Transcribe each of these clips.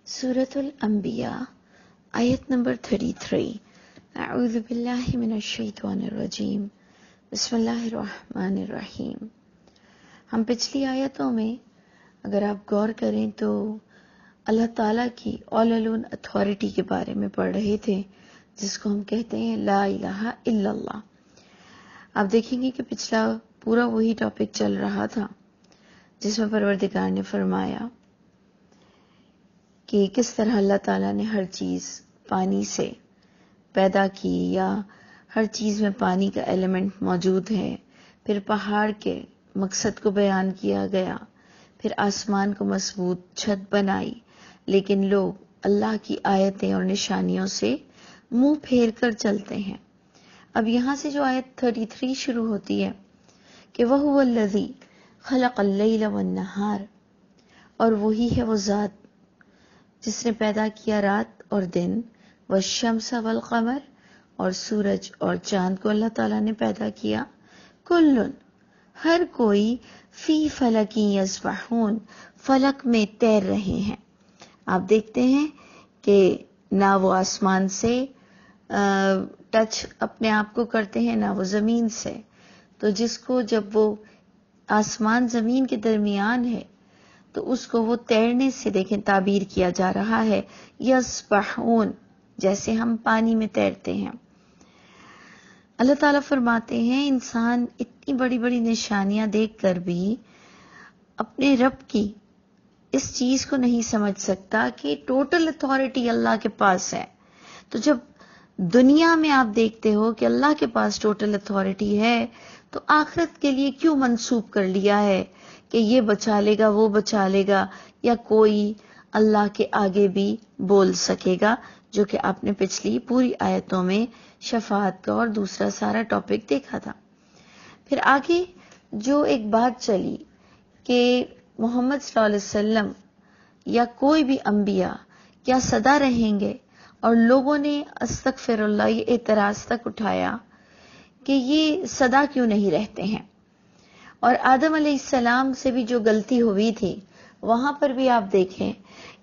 سورة الانبیاء آیت نمبر 33 اعوذ باللہ من الشیطان الرجیم بسم اللہ الرحمن الرحیم۔ ہم پچھلی آیتوں میں اگر آپ غور کریں تو اللہ تعالیٰ کی آل الون اتھارٹی کے بارے میں پڑھ رہے تھے، جس کو ہم کہتے ہیں لا الہ الا اللہ۔ آپ دیکھیں گے کہ پچھلا پورا وہی ٹاپک چل رہا تھا جس میں پروردگار نے فرمایا کہ کس طرح اللہ تعالیٰ نے ہر چیز پانی سے پیدا کی، یا ہر چیز میں پانی کا ایلیمنٹ موجود ہے۔ پھر پہاڑ کے مقصد کو بیان کیا گیا، پھر آسمان کو مضبوط چھت بنائی، لیکن لوگ اللہ کی آیتیں اور نشانیوں سے منہ پھیر کر چلتے ہیں۔ اب یہاں سے جو آیت 33 شروع ہوتی ہے کہ وَهُوَ الَّذِي خَلَقَ اللَّيْلَ وَالنَّهَارَ، اور وہی ہے وہ ذات جس نے پیدا کیا رات اور دن، وَالشَّمْسَ وَالْقَمَرَ، اور سورج اور چاند کو اللہ تعالیٰ نے پیدا کیا، کُلٌّ، ہر کوئی، فی فلک یسبحون، فلک میں تیر رہے ہیں۔ آپ دیکھتے ہیں کہ نہ وہ آسمان سے ٹچ اپنے آپ کو کرتے ہیں، نہ وہ زمین سے، تو جس کو جب وہ آسمان زمین کے درمیان ہے تو اس کو وہ تیرنے سے دیکھیں تعبیر کیا جا رہا ہے، یسبحون، جیسے ہم پانی میں تیرتے ہیں۔ اللہ تعالیٰ فرماتے ہیں انسان اتنی بڑی بڑی نشانیاں دیکھ کر بھی اپنے رب کی اس چیز کو نہیں سمجھ سکتا کہ ٹوٹل اتھارٹی اللہ کے پاس ہے۔ تو جب دنیا میں آپ دیکھتے ہو کہ اللہ کے پاس ٹوٹل اتھارٹی ہے، تو آخرت کے لیے کیوں منسوب کر لیا ہے کہ یہ بچا لے گا، وہ بچا لے گا، یا کوئی اللہ کے آگے بھی بول سکے گا، جو کہ آپ نے پچھلی پوری آیتوں میں شفاعت کا اور دوسرا سارا ٹاپک دیکھا تھا۔ پھر آگے جو ایک بات چلی کہ محمد صلی اللہ علیہ وسلم یا کوئی بھی انبیاء کیا سدا رہیں گے، اور لوگوں نے استغفر اللہ یہ اعتراض تک اٹھایا کہ یہ سدا کیوں نہیں رہتے ہیں۔ اور آدم علیہ السلام سے بھی جو غلطی ہوئی تھی، وہاں پر بھی آپ دیکھیں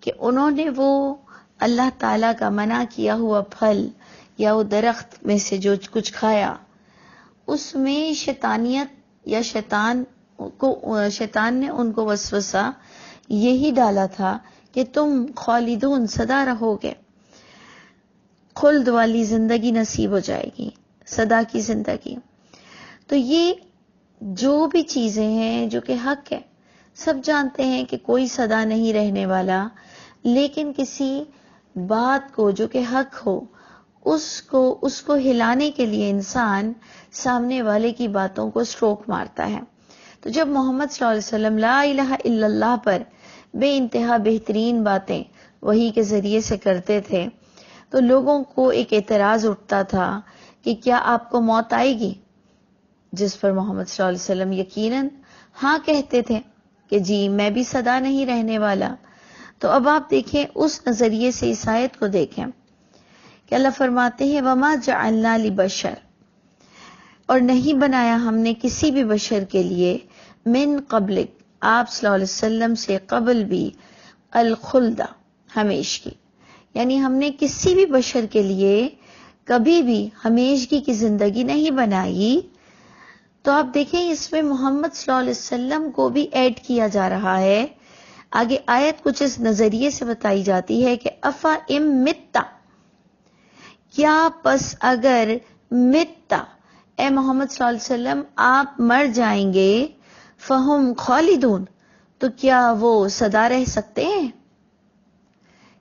کہ انہوں نے وہ اللہ تعالیٰ کا منع کیا ہوا پھل یا وہ درخت میں سے جو کچھ کھایا، اس میں شیطانیت یا شیطان نے ان کو وسوسہ یہی ڈالا تھا کہ تم خالدون، سدا رہو گے، خلد والی زندگی نصیب ہو جائے گی، سدا کی زندگی۔ تو یہ جو بھی چیزیں ہیں جو کہ حق ہے، سب جانتے ہیں کہ کوئی سدا نہیں رہنے والا، لیکن کسی بات کو جو کہ حق ہو اس کو ہلانے کے لیے انسان سامنے والے کی باتوں کو سٹروک مارتا ہے۔ تو جب محمد صلی اللہ علیہ وسلم لا الہ الا اللہ پر بے انتہا بہترین باتیں وحی کے ذریعے سے کرتے تھے، تو لوگوں کو ایک اعتراض اٹھتا تھا کہ کیا آپ کو موت آئے گی، جس پر محمد صلی اللہ علیہ وسلم یقیناً ہاں کہتے تھے کہ جی میں بھی سدا نہیں رہنے والا۔ تو اب آپ دیکھیں اس نظریے سے اس آیت کو دیکھیں کہ اللہ فرماتے ہیں وَمَا جَعَلْنَا لِبَشَرٍ، اور نہیں بنایا ہم نے کسی بھی بشر کے لیے، من قبلک، آپ صلی اللہ علیہ وسلم سے قبل بھی، الخلد، ہمیشگی، یعنی ہم نے کسی بھی بشر کے لیے کبھی بھی ہمیشگی کی زندگی نہیں بنائی۔ تو آپ دیکھیں اس میں محمد صلی اللہ علیہ وسلم کو بھی ایڈ کیا جا رہا ہے۔ آگے آیت کچھ اس نظریے سے بتائی جاتی ہے کہ افا ام متا، کیا پس اگر متا، اے محمد صلی اللہ علیہ وسلم آپ مر جائیں گے، فہم خالدون، تو کیا وہ سدا رہ سکتے ہیں؟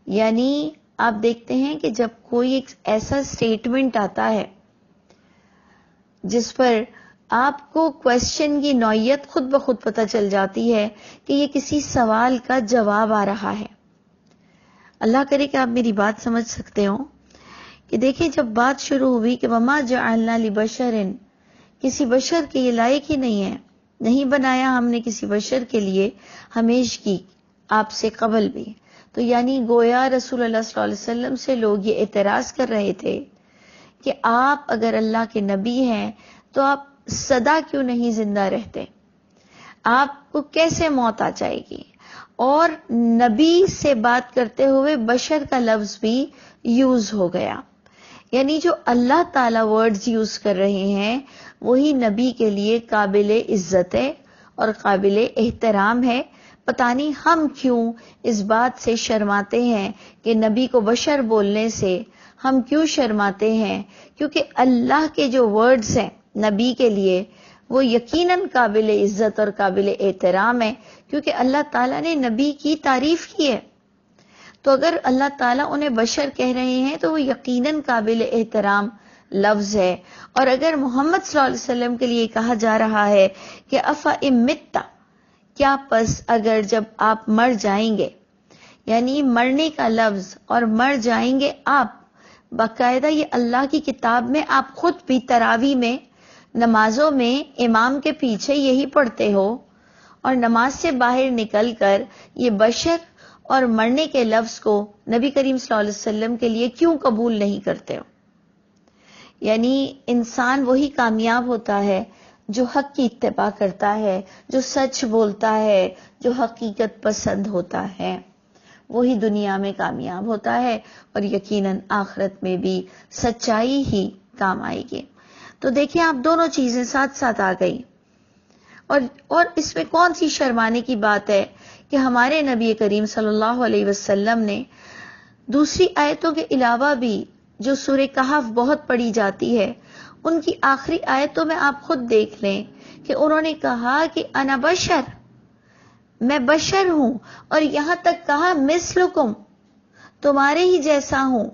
یعنی آپ دیکھتے ہیں کہ جب کوئی ایک ایسا سٹیٹمنٹ آتا ہے جس پر آپ کو کویسچن کی نوعیت خود بخود پتہ چل جاتی ہے کہ یہ کسی سوال کا جواب آ رہا ہے۔ اللہ کرے کہ آپ میری بات سمجھ سکتے ہو کہ دیکھیں جب بات شروع ہوئی کہ وَمَا جَعَلْنَا لِبَشَرٍ، کسی بشر کے یہ لائق ہی نہیں ہے، نہیں بنایا ہم نے کسی بشر کے لیے ہمیشگی آپ سے قبل بھی، تو یعنی گویا رسول اللہ صلی اللہ علیہ وسلم سے لوگ یہ اعتراض کر رہے تھے کہ آپ اگر اللہ کے نبی ہیں تو آپ سدا کیوں نہیں زندہ رہتے، آپ کو کیسے موت آ جائے گی؟ اور نبی سے بات کرتے ہوئے بشر کا لفظ بھی یوز ہو گیا. یعنی جو اللہ تعالی ورڈز یوز کر رہے ہیں وہی نبی کے لیے قابل عزت ہے اور قابل احترام ہے. پتہ نہیں ہم کیوں اس بات سے شرماتے ہیں کہ نبی کو بشر بولنے سے ہم کیوں شرماتے ہیں، کیونکہ اللہ کے جو ورڈز ہیں نبی کے لیے وہ یقیناً قابل عزت اور قابل احترام ہے، کیونکہ اللہ تعالیٰ نے نبی کی تعریف کی ہے. تو اگر اللہ تعالیٰ انہیں بشر کہہ رہے ہیں تو وہ یقیناً قابل احترام لفظ ہے. اور اگر محمد صلی اللہ علیہ وسلم کے لیے کہا جا رہا ہے کہ افا امتا، کیا پس اگر جب آپ مر جائیں گے، یعنی مرنے کا لفظ اور مر جائیں گے آپ، باقاعدہ یہ اللہ کی کتاب میں آپ خود بھی تراویح میں نمازوں میں امام کے پیچھے یہی پڑھتے ہو، اور نماز سے باہر نکل کر یہ بشر اور مرنے کے لفظ کو نبی کریم صلی اللہ علیہ وسلم کے لیے کیوں قبول نہیں کرتے ہو؟ یعنی انسان وہی کامیاب ہوتا ہے جو حق کی اتباع کرتا ہے، جو سچ بولتا ہے، جو حقیقت پسند ہوتا ہے، وہی دنیا میں کامیاب ہوتا ہے اور یقیناً آخرت میں بھی سچائی ہی کام آئے گی. تو دیکھیں آپ دونوں چیزیں ساتھ ساتھ آ گئی، اور اس میں کون سی شرمانے کی بات ہے کہ ہمارے نبی کریم صلی اللہ علیہ وسلم نے دوسری آیتوں کے علاوہ بھی جو سورہ کہف بہت پڑھی جاتی ہے ان کی آخری آیتوں میں آپ خود دیکھ لیں کہ انہوں نے کہا کہ انا بشر، میں بشر ہوں، اور یہاں تک کہا مثلکم، تمہارے ہی جیسا ہوں.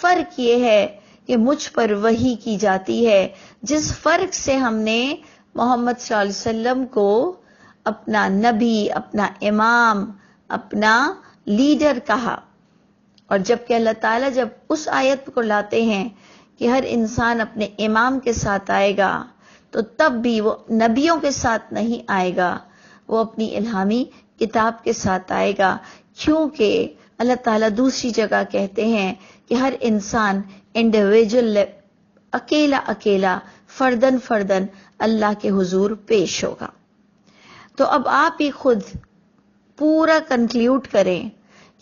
فرق یہ ہے کہ مجھ پر وحی کی جاتی ہے، جس فرق سے ہم نے محمد صلی اللہ علیہ وسلم کو اپنا نبی، اپنا امام، اپنا لیڈر کہا. اور جبکہ اللہ تعالیٰ جب اس آیت کو لاتے ہیں کہ ہر انسان اپنے امام کے ساتھ آئے گا، تو تب بھی وہ نبیوں کے ساتھ نہیں آئے گا، وہ اپنی الہامی کتاب کے ساتھ آئے گا. کیونکہ اللہ تعالیٰ دوسری جگہ کہتے ہیں کہ ہر انسان انڈیویجول، اکیلا فردن فردن اللہ کے حضور پیش ہوگا. تو اب آپ ہی خود پورا کنکلیوڈ کریں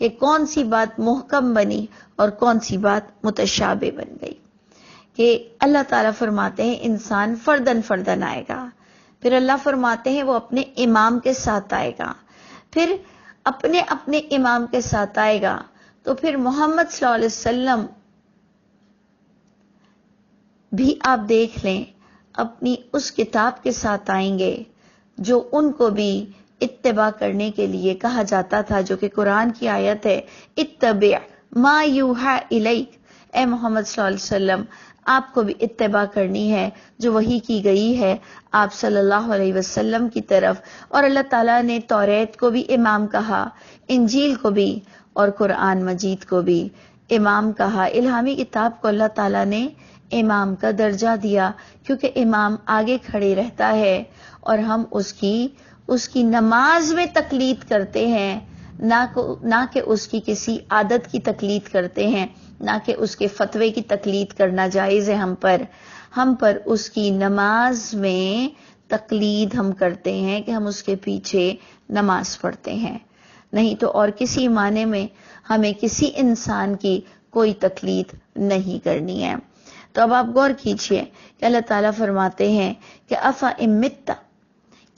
کہ کون سی بات محکم بنی اور کون سی بات متشابہ بن گئی. کہ اللہ تعالیٰ فرماتے ہیں انسان فردن فردن آئے گا، پھر اللہ فرماتے ہیں وہ اپنے امام کے ساتھ آئے گا، پھر اپنے امام کے ساتھ آئے گا. تو پھر محمد صلی اللہ علیہ وسلم بھی آپ دیکھ لیں اپنی اس کتاب کے ساتھ آئیں گے جو ان کو بھی اتباع کرنے کے لیے کہا جاتا تھا، جو کہ قرآن کی آیت ہے، اتبع ما یوحی الیک. اے محمد صلی اللہ علیہ وسلم آپ کو بھی اتباع کرنی ہے جو وحی کی گئی ہے آپ صلی اللہ علیہ وسلم کی طرف. اور اللہ تعالیٰ نے توریت کو بھی امام کہا، انجیل کو بھی اور قرآن مجید کو بھی امام کہا. الہامی کتاب کو اللہ تعالیٰ نے امام کا درجہ دیا کیونکہ امام آگے کھڑے رہتا ہے اور ہم اس کی نماز میں تقلید کرتے ہیں، نہ کہ اس کی کسی عادت کی تقلید کرتے ہیں، نہ کہ اس کے فتوے کی تقلید کرنا جائز ہے. ہم پر اس کی نماز میں تقلید ہم کرتے ہیں کہ ہم اس کے پیچھے نماز پڑھتے ہیں، نہیں تو اور کسی معنی میں ہمیں کسی انسان کی کوئی تقلید نہیں کرنی ہے. تو اب آپ غور کیجئے کہ اللہ تعالیٰ فرماتے ہیں کہ افا امتا،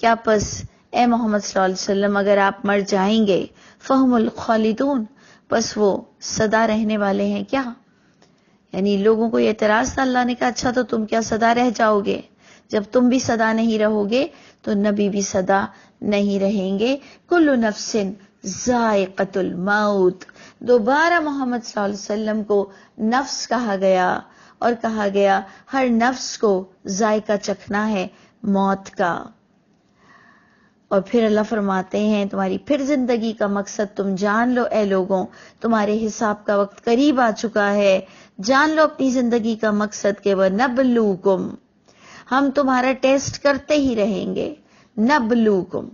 کیا پس اے محمد صلی اللہ علیہ وسلم اگر آپ مر جائیں گے، فہم الخالدون، پس وہ سدا رہنے والے ہیں کیا؟ یعنی لوگوں کو یہ اعتراض تھا، اللہ نے کہا اچھا تو تم کیا سدا رہ جاؤ گے؟ جب تم بھی سدا نہیں رہو گے تو نبی بھی سدا نہیں رہیں گے. کل نفس ذائقۃ الموت، دوبارہ محمد صلی اللہ علیہ وسلم کو نفس کہا گیا اور کہا گیا ہر نفس کو ذائقہ چکھنا ہے موت کا. اور پھر اللہ فرماتے ہیں تمہاری پھر زندگی کا مقصد تم جان لو اے لوگوں، تمہارے حساب کا وقت قریب آ چکا ہے، جان لو اپنی زندگی کا مقصد کہ وَنَبْلُوكُمْ، ہم تمہارا ٹیسٹ کرتے ہی رہیں گے. نبلوکم،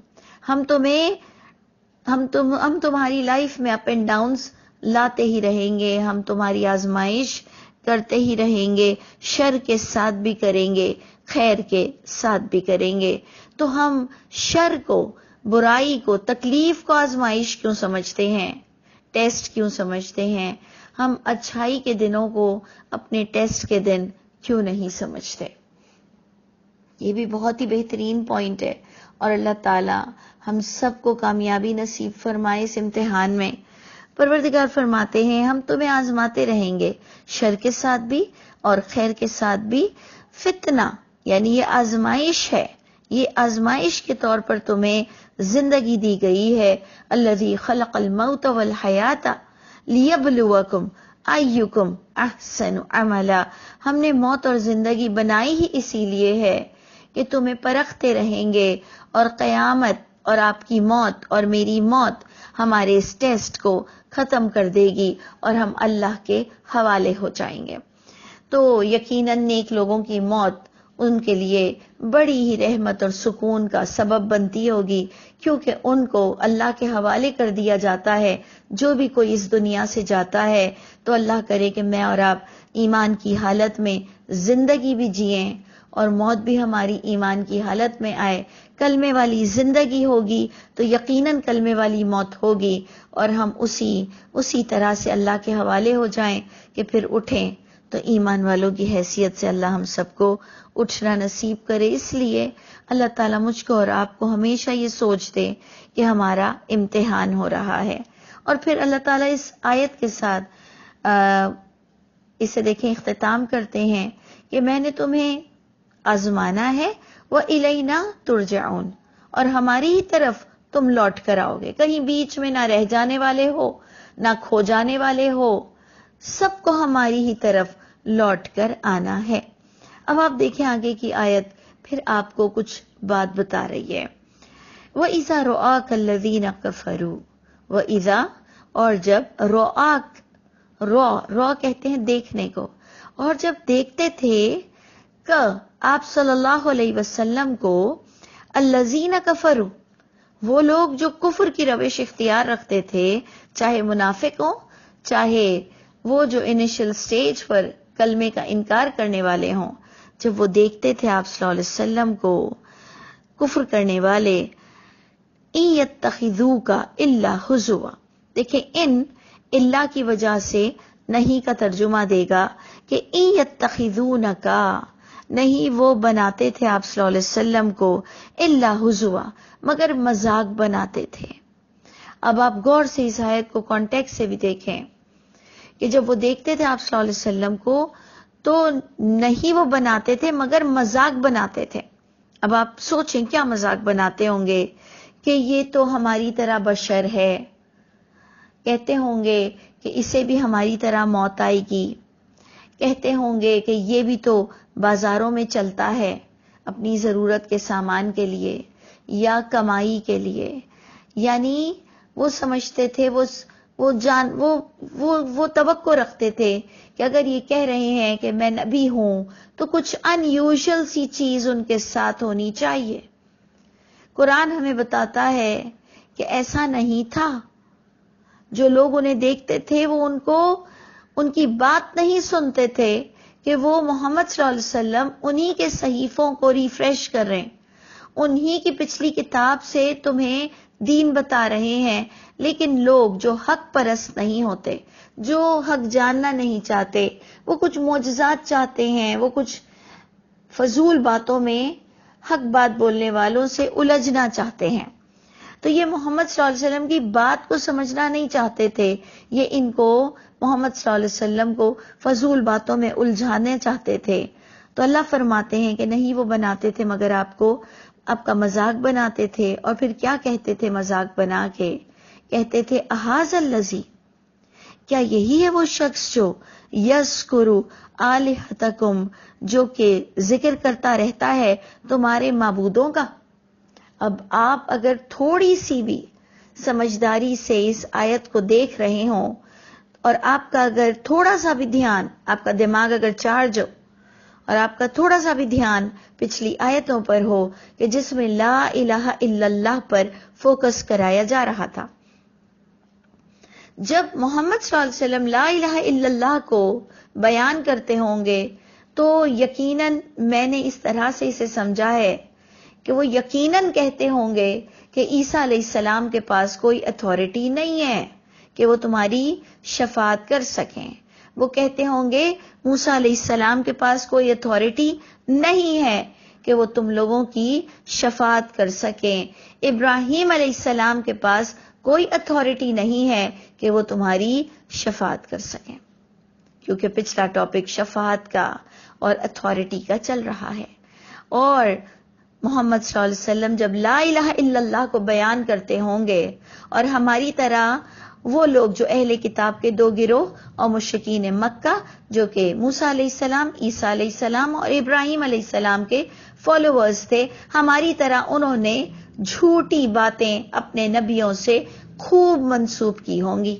ہم تمہاری لائف میں اپ اینڈ ڈاؤنز لاتے ہی رہیں گے، ہم تمہاری آزمائش کرتے ہی رہیں گے، شر کے ساتھ بھی کریں گے، خیر کے ساتھ بھی کریں گے. تو ہم شر کو برائی کو، تکلیف کو آزمائش کیوں سمجھتے ہیں، ٹیسٹ کیوں سمجھتے ہیں؟ ہم اچھائی کے دنوں کو اپنے ٹیسٹ کے دن کیوں نہیں سمجھتے؟ یہ بھی بہت ہی بہترین پوائنٹ ہے، اور اللہ تعالی ہم سب کو کامیابی نصیب فرمائے اس امتحان میں۔ پروردگار فرماتے ہیں ہم تمہیں آزماتے رہیں گے، شر کے ساتھ بھی اور خیر کے ساتھ بھی۔ فتنہ یعنی یہ آزمائش ہے، یہ آزمائش کے طور پر تمہیں زندگی دی گئی ہے۔ الذی خلق الموت والحیات لیبلوکم ایکم احسن عملا، ہم نے موت اور زندگی بنائی ہی اسی لیے ہے کہ تمہیں پرکھتے رہیں گے، اور قیامت اور آپ کی موت اور میری موت ہمارے اس ٹیسٹ کو ختم کر دے گی، اور ہم اللہ کے حوالے ہو جائیں گے۔ تو یقیناً نیک لوگوں کی موت ان کے لیے بڑی ہی رحمت اور سکون کا سبب بنتی ہوگی، کیونکہ ان کو اللہ کے حوالے کر دیا جاتا ہے۔ جو بھی کوئی اس دنیا سے جاتا ہے تو اللہ کرے کہ میں اور آپ ایمان کی حالت میں زندگی بھی جئیں اور موت بھی ہماری ایمان کی حالت میں آئے۔ کلمے والی زندگی ہوگی تو یقیناً کلمے والی موت ہوگی، اور ہم اسی طرح سے اللہ کے حوالے ہو جائیں کہ پھر اٹھیں تو ایمان والوں کی حیثیت سے اللہ ہم سب کو اٹھنا نصیب کرے۔ اس لیے اللہ تعالیٰ مجھ کو اور آپ کو ہمیشہ یہ سوچ دے کہ ہمارا امتحان ہو رہا ہے۔ اور پھر اللہ تعالیٰ اس آیت کے ساتھ اسے دیکھیں اختتام کرتے ہیں کہ میں نے تمہیں آزمانا ہے، وَإِلَيْنَا تُرْجَعُونَ، اور ہماری ہی طرف تم لوٹ کر آؤ گے، کہیں بیچ میں نہ رہ جانے والے ہو، نہ کھو جانے والے ہو، سب کو ہماری ہی طرف لوٹ کر آنا ہے۔ اب آپ دیکھیں آگے کی آیت پھر آپ کو کچھ بات بتا رہی ہے۔ وَإِذَا رَآكَ الَّذِينَ كَفَرُوا، وَإِذَا، اور جب، رو کہتے ہیں دیکھنے کو، اور جب دیکھتے تھے آپ صلی اللہ علیہ وسلم کو، الذین کفروا، وہ لوگ جو کفر کی روش اختیار رکھتے تھے، چاہے منافق ہوں، چاہے وہ جو انیشل سٹیج پر کلمے کا انکار کرنے والے ہوں، جب وہ دیکھتے تھے آپ صلی اللہ علیہ وسلم کو، کفر کرنے والے، ان یتخذوک الا ہزوا، دیکھیں ان اللہ کی وجہ سے نہیں کا ترجمہ دے گا کہ ان یتخذونک، نہیں وہ بناتے تھے آپ صلی اللہ علیہ وسلم کو الا ہزوا، مگر مذاق بناتے تھے۔ اب آپ غور سے اس آیت کو کانٹیکسٹ سے بھی دیکھیں کہ جب وہ دیکھتے تھے آپ صلی اللہ علیہ وسلم کو تو نہیں وہ بناتے تھے مگر مذاق بناتے تھے۔ اب آپ سوچیں کیا مذاق بناتے ہوں گے کہ یہ تو ہماری طرح بشر ہے، کہتے ہوں گے کہ اسے بھی ہماری طرح موت آئے گی، کہتے ہوں گے کہ یہ بھی تو بازاروں میں چلتا ہے اپنی ضرورت کے سامان کے لیے یا کمائی کے لیے، یعنی وہ سمجھتے تھے، وہ توقع رکھتے تھے کہ اگر یہ کہہ رہے ہیں کہ میں نبی ہوں تو کچھ ان یوزول سی چیز ان کے ساتھ ہونی چاہیے۔ قرآن ہمیں بتاتا ہے کہ ایسا نہیں تھا، جو لوگ انہیں دیکھتے تھے وہ ان کی بات نہیں سنتے تھے کہ وہ محمد صلی اللہ علیہ وسلم انہی کے صحیفوں کو ریفریش کر رہے ہیں، انہی کی پچھلی کتاب سے تمہیں دین بتا رہے ہیں۔ لیکن لوگ جو حق پرست نہیں ہوتے، جو حق جاننا نہیں چاہتے، وہ کچھ معجزات چاہتے ہیں، وہ کچھ فضول باتوں میں حق بات بولنے والوں سے الجھنا چاہتے ہیں، تو یہ محمد صلی اللہ علیہ وسلم کی بات کو سمجھنا نہیں چاہتے تھے، یہ ان کو محمد صلی اللہ علیہ وسلم کو فضول باتوں میں الجھانے چاہتے تھے۔ تو اللہ فرماتے ہیں کہ نہیں وہ بناتے تھے مگر آپ کا مذاق بناتے تھے، اور پھر کیا کہتے تھے مذاق بنا کے؟ کہتے تھے احاذ الذی، کیا یہی ہے وہ شخص جو یذکر آلہتکم، جو کہ ذکر کرتا رہتا ہے تمہارے معبودوں کا؟ اب آپ اگر تھوڑی سی بھی سمجھداری سے اس آیت کو دیکھ رہے ہوں، اور آپ کا اگر تھوڑا سا بھی دھیان، آپ کا دماغ اگر چارج ہو اور آپ کا تھوڑا سا بھی دھیان پچھلی آیتوں پر ہو کہ جس میں لا الہ الا اللہ پر فوکس کرایا جا رہا تھا، جب محمد صلی اللہ علیہ وسلم لا الہ الا اللہ کو بیان کرتے ہوں گے تو یقیناً میں نے اس طرح سے اسے سمجھا ہے کہ وہ یقیناً کہتے ہوں گے کہ عیسیٰ علیہ السلام کے پاس کوئی اتھارٹی نہیں ہے کہ وہ تمہاری شفاعت کر سکیں. وہ کہتے ہوں گے موسیٰ علیہ السلام کے پاس کوئی اتھارٹی نہیں ہے کہ وہ تم لوگوں کی شفاعت کر سکیں. ابراہیم علیہ السلام کے پاس کوئی اتھارٹی نہیں ہے کہ وہ تمہاری شفاعت کر سکیں. کیونکہ پچھلا ٹاپک شفاعت کا اور اتھارٹی کا چل رہا ہے. اور محمد صلی اللہ علیہ وسلم جب لا الہ الا اللہ کو بیان کرتے ہوں گے اور ہماری طرح وہ لوگ جو اہل کتاب کے دو گروہ اور مشرکین مکہ جو کہ موسیٰ علیہ السلام، عیسیٰ علیہ السلام اور ابراہیم علیہ السلام کے فالوورز تھے، ہماری طرح انہوں نے جھوٹی باتیں اپنے نبیوں سے خوب منسوب کی ہوں گی،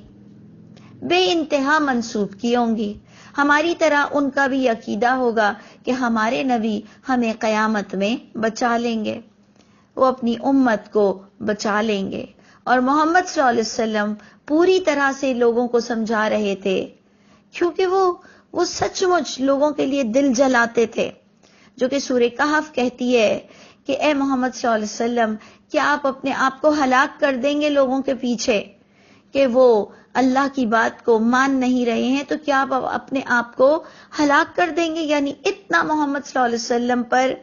بے انتہا منسوب کی ہوں گی. ہماری طرح ان کا بھی عقیدہ ہوگا کہ ہمارے نبی ہمیں قیامت میں بچا لیں گے، وہ اپنی امت کو بچا لیں گے. اور محمد صلی اللہ علیہ وسلم پوری طرح سے لوگوں کو سمجھا رہے تھے کیونکہ وہ سچ مچ لوگوں کے لیے دل جلاتے تھے، جو کہ سورہ کہف کہتی ہے کہ اے محمد صلی اللہ علیہ وسلم کیا آپ اپنے آپ کو ہلاک کر دیں گے لوگوں کے پیچھے کہ وہ اللہ کی بات کو مان نہیں رہے ہیں، تو کیا آپ اپنے آپ کو ہلاک کر دیں گے. یعنی اتنا محمد صلی اللہ علیہ وسلم پر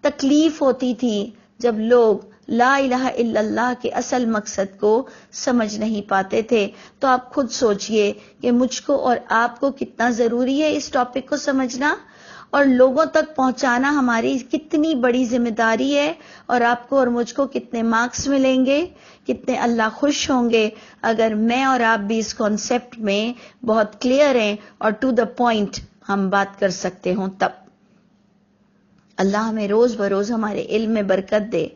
تکلیف ہوتی تھی جب لوگ لا الہ الا اللہ کے اصل مقصد کو سمجھ نہیں پاتے تھے. تو آپ خود سوچئے کہ مجھ کو اور آپ کو کتنا ضروری ہے اس ٹاپک کو سمجھنا اور لوگوں تک پہنچانا ہماری کتنی بڑی ذمہ داری ہے. اور آپ کو اور مجھ کو کتنے مارکس ملیں گے، کتنے اللہ خوش ہوں گے اگر میں اور آپ بھی اس کانسیپٹ میں بہت کلیئر ہیں اور ٹو دا پوائنٹ ہم بات کر سکتے ہوں. تب اللہ ہمیں روز بروز ہمارے علم میں برکت دے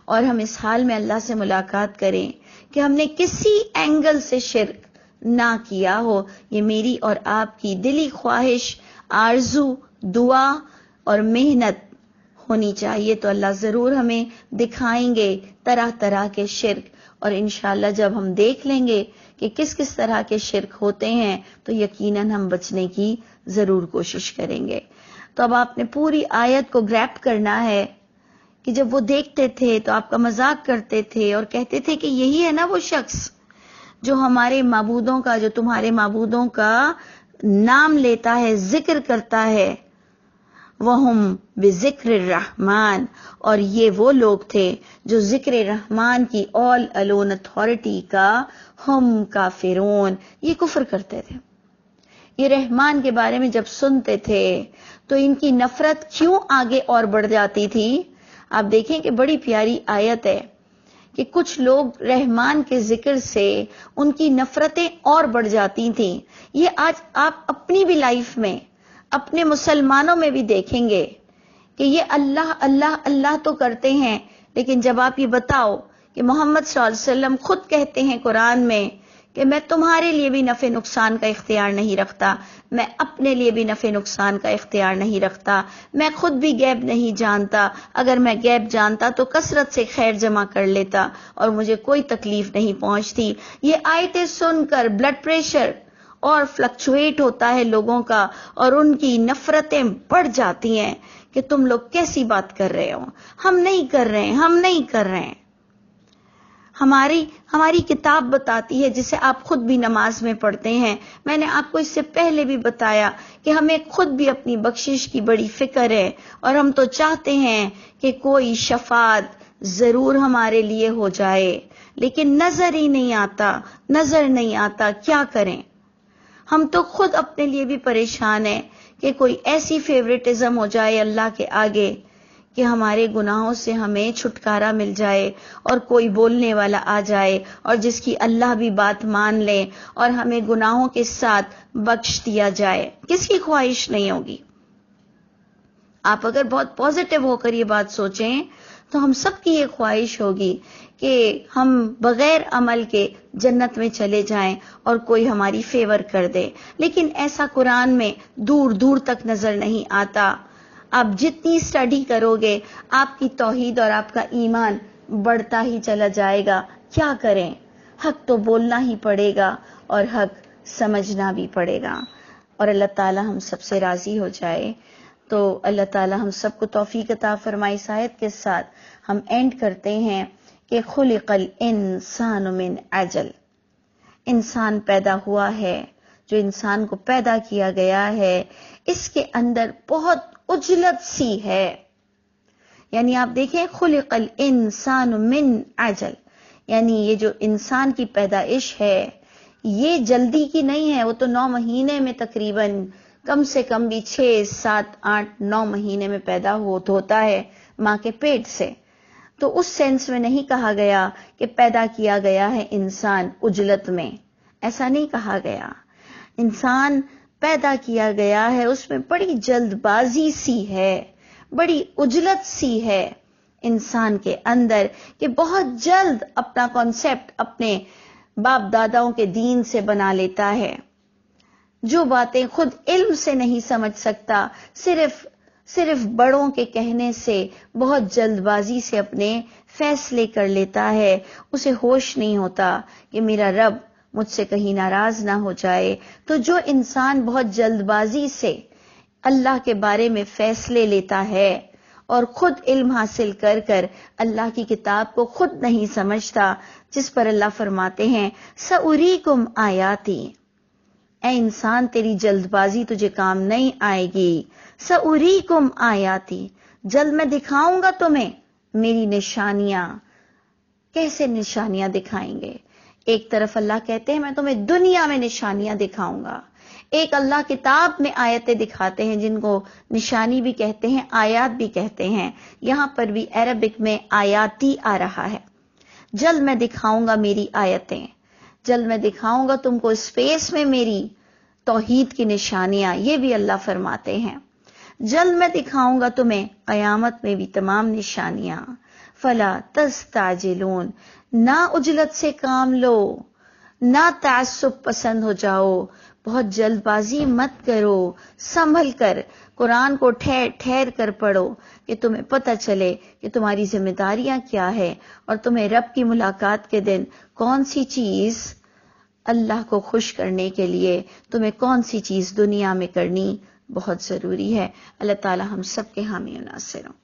اور ہم اس حال میں اللہ سے ملاقات کریں کہ ہم نے کسی اینگل سے شرک نہ کیا ہو. یہ میری اور آپ کی دلی خواہش، آرزو، دعا اور محنت ہونی چاہیے. تو اللہ ضرور ہمیں دکھائیں گے طرح طرح کے شرک، اور انشاءاللہ جب ہم دیکھ لیں گے کہ کس کس طرح کے شرک ہوتے ہیں تو یقیناً ہم بچنے کی ضرور کوشش کریں گے. تو اب آپ نے پوری آیت کو گریپ کرنا ہے کہ جب وہ دیکھتے تھے تو آپ کا مذاق کرتے تھے اور کہتے تھے کہ یہی ہے نا وہ شخص جو ہمارے معبودوں کا، جو تمہارے معبودوں کا نام لیتا ہے، ذکر کرتا ہے. وَهُمْ بِذِكْرِ الرَّحْمَنِ، اور یہ وہ لوگ تھے جو ذکر رحمان کی آل الون اتھارٹی کا ہم کافرون، یہ کفر کرتے تھے. یہ رحمان کے بارے میں جب سنتے تھے تو ان کی نفرت کیوں آگے اور بڑھ جاتی تھی. آپ دیکھیں کہ بڑی پیاری آیت ہے کہ کچھ لوگ رحمان کے ذکر سے ان کی نفرتیں اور بڑھ جاتی تھیں. یہ آج آپ اپنی بھی لائف میں، اپنے مسلمانوں میں بھی دیکھیں گے کہ یہ اللہ اللہ اللہ تو کرتے ہیں، لیکن جب آپ یہ بتاؤ کہ محمد صلی اللہ علیہ وسلم خود کہتے ہیں قرآن میں کہ میں تمہارے لیے بھی نفع نقصان کا اختیار نہیں رکھتا، میں اپنے لیے بھی نفع نقصان کا اختیار نہیں رکھتا، میں خود بھی غیب نہیں جانتا، اگر میں غیب جانتا تو کثرت سے خیر جمع کر لیتا اور مجھے کوئی تکلیف نہیں پہنچتی. یہ آیتیں سن کر بلڈ پریشر اور فلکچویٹ ہوتا ہے لوگوں کا اور ان کی نفرتیں بڑھ جاتی ہیں کہ تم لوگ کیسی بات کر رہے ہو، ہم نہیں کر رہے ہیں، ہم نہیں کر رہے ہیں. ہماری کتاب بتاتی ہے جسے آپ خود بھی نماز میں پڑھتے ہیں. میں نے آپ کو اس سے پہلے بھی بتایا کہ ہمیں خود بھی اپنی بخشش کی بڑی فکر ہے اور ہم تو چاہتے ہیں کہ کوئی شفاعت ضرور ہمارے لیے ہو جائے، لیکن نظر ہی نہیں آتا، نظر نہیں آتا. کیا کریں؟ ہم تو خود اپنے لیے بھی پریشان ہیں کہ کوئی ایسی فیوریٹزم ہو جائے اللہ کے آگے کہ ہمارے گناہوں سے ہمیں چھٹکارا مل جائے اور کوئی بولنے والا آ جائے اور جس کی اللہ بھی بات مان لے اور ہمیں گناہوں کے ساتھ بخش دیا جائے. کس کی خواہش نہیں ہوگی؟ آپ اگر بہت پازیٹیو ہو کر یہ بات سوچیں تو ہم سب کی یہ خواہش ہوگی کہ ہم بغیر عمل کے جنت میں چلے جائیں اور کوئی ہماری فیور کر دے. لیکن ایسا قرآن میں دور دور تک نظر نہیں آتا. آپ جتنی اسٹڈی کرو گے آپ کی توحید اور آپ کا ایمان بڑھتا ہی چلا جائے گا. کیا کریں؟ حق تو بولنا ہی پڑے گا اور حق سمجھنا بھی پڑے گا. اور اللہ تعالی ہم سب سے راضی ہو جائے. تو اللہ تعالی ہم سب کو توفیق عطا فرمائے. آیت کے ساتھ ہم اینڈ کرتے ہیں کہ خلق الانسان من عجل، انسان پیدا ہوا ہے، جو انسان کو پیدا کیا گیا ہے اس کے اندر بہت عجلت سی ہے. یعنی آپ دیکھیں خلق الانسان من عجل، یعنی یہ جو انسان کی پیدائش ہے یہ جلدی کی نہیں ہے. وہ تو 9 مہینے میں تقریباً کم سے کم بھی 6 7 8 9 مہینے میں پیدا ہوتا ہے ماں کے پیٹ سے. تو اس سینس میں نہیں کہا گیا کہ پیدا کیا گیا ہے انسان عجلت میں، ایسا نہیں کہا گیا. انسان پیدا کیا گیا ہے اس میں بڑی جلد بازی سی ہے، بڑی عجلت سی ہے انسان کے اندر کہ بہت جلد اپنا کانسیپٹ اپنے باپ داداؤں کے دین سے بنا لیتا ہے. جو باتیں خود علم سے نہیں سمجھ سکتا، صرف بڑوں کے کہنے سے بہت جلد بازی سے اپنے فیصلے کر لیتا ہے. اسے ہوش نہیں ہوتا کہ میرا رب مجھ سے کہیں ناراض نہ ہو جائے. تو جو انسان بہت جلد بازی سے اللہ کے بارے میں فیصلے لیتا ہے اور خود علم حاصل کر اللہ کی کتاب کو خود نہیں سمجھتا، جس پر اللہ فرماتے ہیں سَأُرِيكُمْ آیاتی، اے انسان تیری جلد بازی تجھے کام نہیں آئے گی. سَأُرِيكُمْ آیاتی، جلد میں دکھاؤں گا تمہیں میری نشانیاں. کیسے نشانیاں دکھائیں گے؟ ایک طرف اللہ کہتے ہیں میں تمہیں دنیا میں نشانیاں دکھاؤں گا، ایک اللہ کتاب میں آیتیں دکھاتے ہیں جن کو نشانی بھی کہتے ہیں آیات بھی کہتے ہیں. یہاں پر بھی عربک میں آیاتی آ رہا ہے. جلد میں دکھاؤں گا میری آیتیں، جلد میں دکھاؤں گا تم کو اسپیس میں میری توحید کی نشانیاں، یہ بھی اللہ فرماتے ہیں. جلد میں دکھاؤں گا تمہیں قیامت میں بھی تمام نشانیاں. فلا تستعجلون، نہ عجلت سے کام لو، نہ تعصب پسند ہو جاؤ، بہت جلد بازی مت کرو، سنبھل کر قرآن کو ٹھہر کر پڑھو کہ تمہیں پتہ چلے کہ تمہاری ذمہ داریاں کیا ہے اور تمہیں رب کی ملاقات کے دن کون سی چیز اللہ کو خوش کرنے کے لیے تمہیں کون سی چیز دنیا میں کرنی بہت ضروری ہے. اللہ تعالی ہم سب کے حامی و ناصر ہوں.